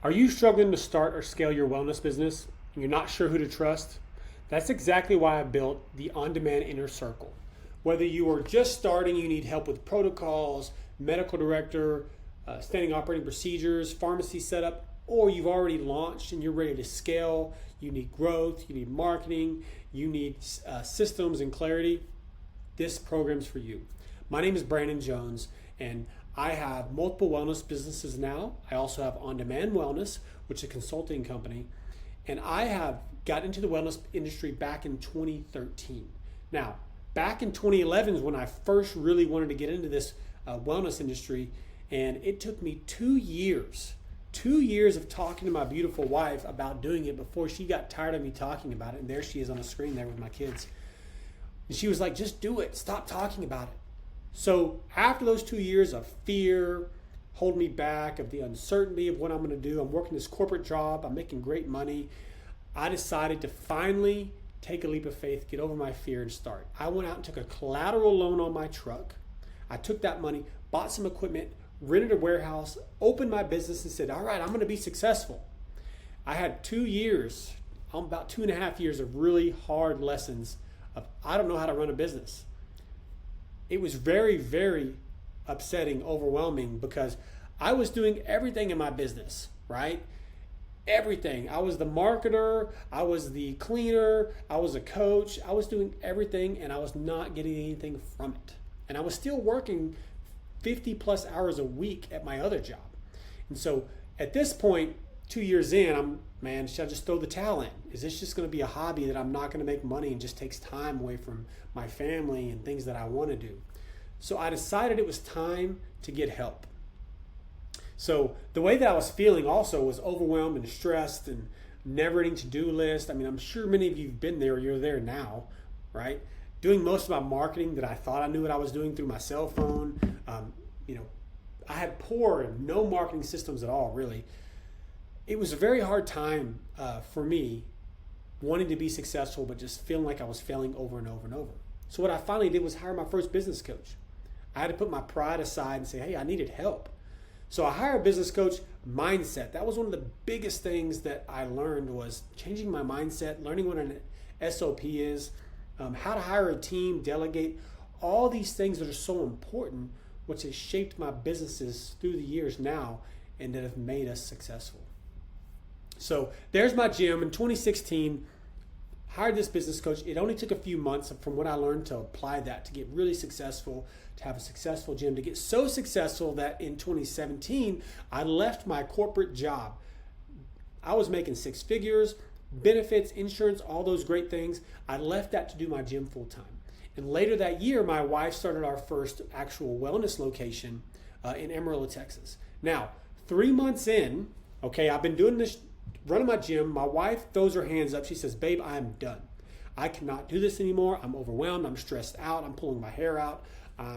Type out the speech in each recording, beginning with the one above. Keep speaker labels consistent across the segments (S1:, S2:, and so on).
S1: Are you struggling to start or scale your wellness business and you're not sure who to trust? That's exactly why I built the on-demand inner circle. Whether you are just starting, you need help with protocols, medical director, standing operating procedures, pharmacy setup, or you've already launched and you're ready to scale, you need growth, you need marketing, you need systems and clarity, this program's for you. My name is Brandon Jones, and I have multiple wellness businesses now. I also have On Demand Wellness, which is a consulting company, and I have got into the wellness industry back in 2013. Now, back in 2011 is when I first really wanted to get into this wellness industry, and it took me 2 years of talking to my beautiful wife about doing it before she got tired of me talking about it. And there she is on the screen there with my kids. And she was like, just do it. Stop talking about it. So after those 2 years of fear, holding me back, of the uncertainty of what I'm going to do, I'm working this corporate job, I'm making great money, I decided to finally take a leap of faith, get over my fear and start. I went out and took a collateral loan on my truck. I took that money, bought some equipment, rented a warehouse, opened my business and said, all right, I'm going to be successful. I had 2 years, about 2.5 years of really hard lessons of I don't know how to run a business. It was very, very upsetting, overwhelming, because I was doing everything in my business, right? Everything. I was the marketer, I was the cleaner, I was a coach, I was doing everything, and I was not getting anything from it. And I was still working 50 plus hours a week at my other job. And so at this point, 2 years in, should I just throw the towel in? Is this just going to be a hobby that I'm not going to make money and just takes time away from my family and things that I want to do? So I decided it was time to get help. So the way that I was feeling also was overwhelmed and stressed and never-ending to-do list. I'm sure many of you have been there or you're there now, right? Doing most of my marketing that I thought I knew what I was doing through my cell phone. I had poor and no marketing systems at all, really. It was a very hard time for me wanting to be successful, but just feeling like I was failing over and over and over. So what I finally did was hire my first business coach. I had to put my pride aside and say, hey, I needed help. So I hired a business coach. Mindset. That was one of the biggest things that I learned, was changing my mindset, learning what an SOP is, how to hire a team, delegate, all these things that are so important, which has shaped my businesses through the years now and that have made us successful. So there's my gym. In 2016, hired this business coach. It only took a few months from what I learned to apply that to get really successful, to have a successful gym, to get so successful that in 2017, I left my corporate job. I was making six figures, benefits, insurance, all those great things. I left that to do my gym full time. And later that year, my wife started our first actual wellness location in Amarillo, Texas. Now, 3 months in, okay, I've been doing this, running my gym. My wife throws her hands up. She says, babe, I'm done. I cannot do this anymore. I'm overwhelmed. I'm stressed out. I'm pulling my hair out.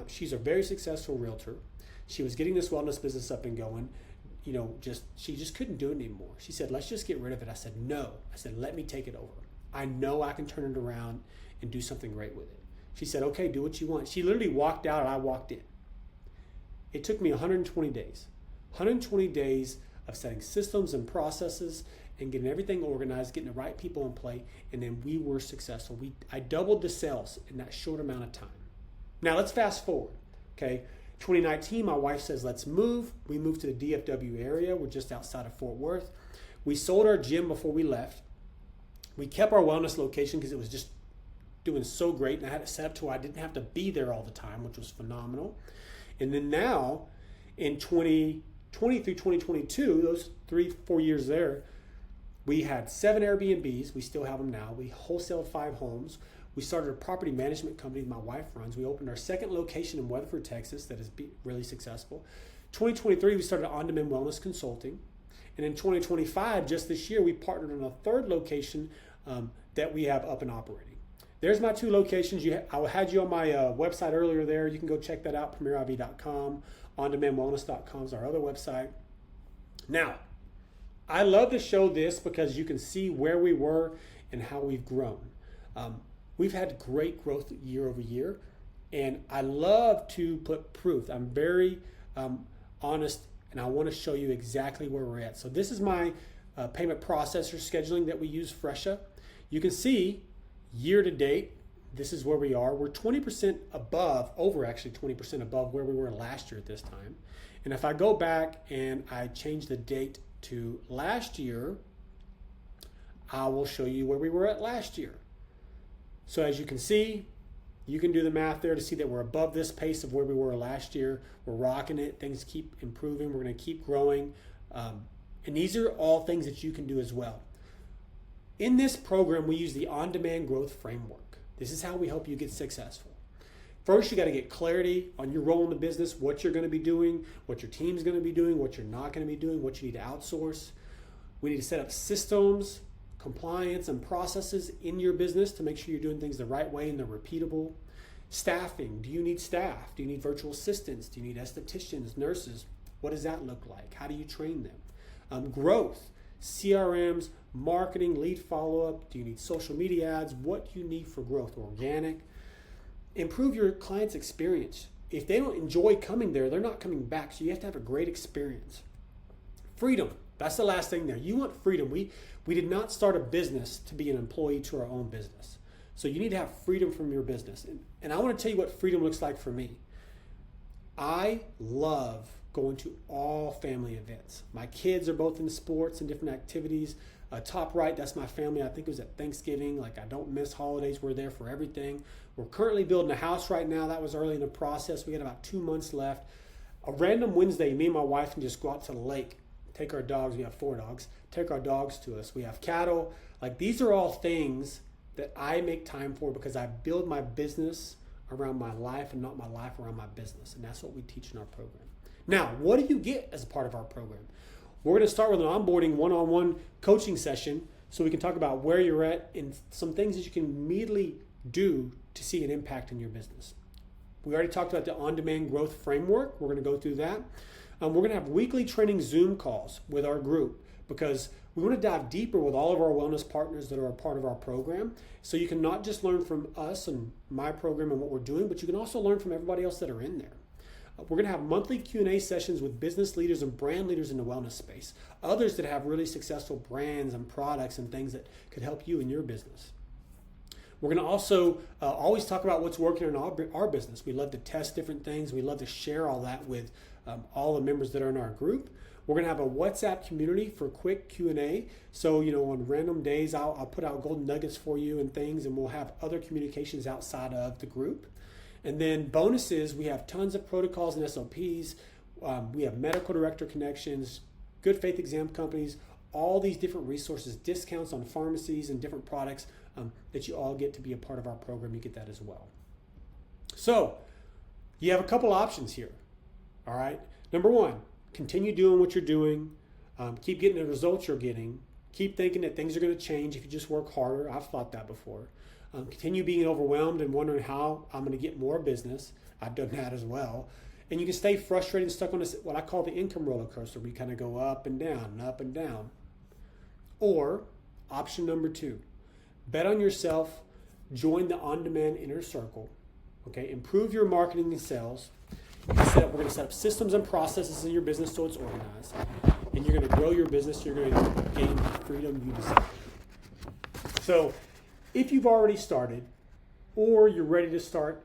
S1: She's a very successful realtor. She was getting this wellness business up and going. She just couldn't do it anymore. She said, let's just get rid of it. I said, no. I said, let me take it over. I know I can turn it around and do something great with it. She said, okay, do what you want. She literally walked out and I walked in. It took me 120 days. 120 days of setting systems and processes and getting everything organized, getting the right people in play, and then we were successful. I doubled the sales in that short amount of time. Now let's fast forward, okay? 2019, my wife says, let's move. We moved to the DFW area. We're just outside of Fort Worth. We sold our gym before we left. We kept our wellness location because it was just doing so great, and I had it set up to where I didn't have to be there all the time, which was phenomenal. And then now, in 2020 through 2022, those 3-4 years there, we had 7 Airbnbs. We still have them now. We wholesaled 5 homes. We started a property management company that my wife runs. We opened our second location in Weatherford, Texas, that has been really successful. 2023, we started On-Demand Wellness Consulting. And in 2025, just this year, we partnered on a third location that we have up and operating. There's my 2 locations. I had you on my website earlier there. You can go check that out, premieriv.com. ondemandwellness.com is our other website. Now, I love to show this because you can see where we were and how we've grown. We've had great growth year over year, and I love to put proof. I'm very honest and I want to show you exactly where we're at. So this is my payment processor scheduling that we use, Fresha. You can see year to date, this is where we are. We're 20% above, over actually 20% above where we were last year at this time. And if I go back and I change the date to last year, I will show you where we were at last year. So as you can see, you can do the math there to see that we're above this pace of where we were last year. We're rocking it. Things keep improving. We're going to keep growing. And these are all things that you can do as well. In this program, we use the on-demand growth framework. This is how we help you get successful. First, you got to get clarity on your role in the business, what you're going to be doing, what your team's going to be doing, what you're not going to be doing, what you need to outsource. We need to set up systems, compliance, and processes in your business to make sure you're doing things the right way and they're repeatable. Staffing. Do you need staff? Do you need virtual assistants? Do you need estheticians, nurses? What does that look like? How do you train them? Growth. CRMs, marketing, lead follow-up. Do you need social media ads? What do you need for growth? Organic. Improve your client's experience. If they don't enjoy coming there, they're not coming back. So you have to have a great experience. Freedom. That's the last thing there. You want freedom. We did not start a business to be an employee to our own business. So you need to have freedom from your business. And I want to tell you what freedom looks like for me. I love going to all family events. My kids are both in sports and different activities. Top right, that's my family. I think it was at Thanksgiving. Like, I don't miss holidays. We're there for everything. We're currently building a house right now. That was early in the process. We got about 2 months left. A random Wednesday, me and my wife can just go out to the lake, take our dogs. We have 4 dogs. Take our dogs to us. We have cattle. Like, these are all things that I make time for because I build my business around my life and not my life around my business. And that's what we teach in our program. Now, what do you get as a part of our program? We're going to start with an onboarding one-on-one coaching session so we can talk about where you're at and some things that you can immediately do to see an impact in your business. We already talked about the on-demand growth framework. We're going to go through that. We're going to have weekly training Zoom calls with our group because we want to dive deeper with all of our wellness partners that are a part of our program. So you can not just learn from us and my program and what we're doing, but you can also learn from everybody else that are in there. We're going to have monthly Q&A sessions with business leaders and brand leaders in the wellness space. Others that have really successful brands and products and things that could help you in your business. We're going to also always talk about what's working in our business. We love to test different things. We love to share all that with all the members that are in our group. We're going to have a WhatsApp community for quick Q&A. So, on random days, I'll put out golden nuggets for you and things, and we'll have other communications outside of the group. And then bonuses, we have tons of protocols and SOPs. We have medical director connections, good faith exam companies, all these different resources, discounts on pharmacies and different products that you all get to be a part of our program. You get that as well. So you have a couple options here. All right. Number one, continue doing what you're doing. Keep getting the results you're getting. Keep thinking that things are going to change if you just work harder. I've thought that before. Continue being overwhelmed and wondering how I'm going to get more business. I've done that as well. And you can stay frustrated and stuck on this, what I call the income roller coaster. We kind of go up and down and up and down. Or option number 2, bet on yourself, join the on-demand inner circle. Okay, improve your marketing and sales. We're going to set up systems and processes in your business so it's organized. And you're going to grow your business. You're going to gain the freedom you desire. So if you've already started or you're ready to start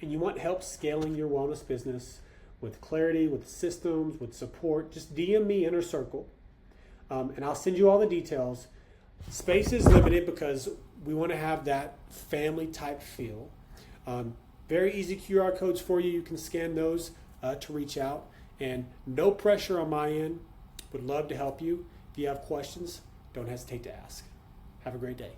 S1: and you want help scaling your wellness business with clarity, with systems, with support, just DM me Inner Circle and I'll send you all the details. Space is limited because we want to have that family type feel. Very easy QR codes for you. You can scan those to reach out, and no pressure on my end. Would love to help you. If you have questions, don't hesitate to ask. Have a great day.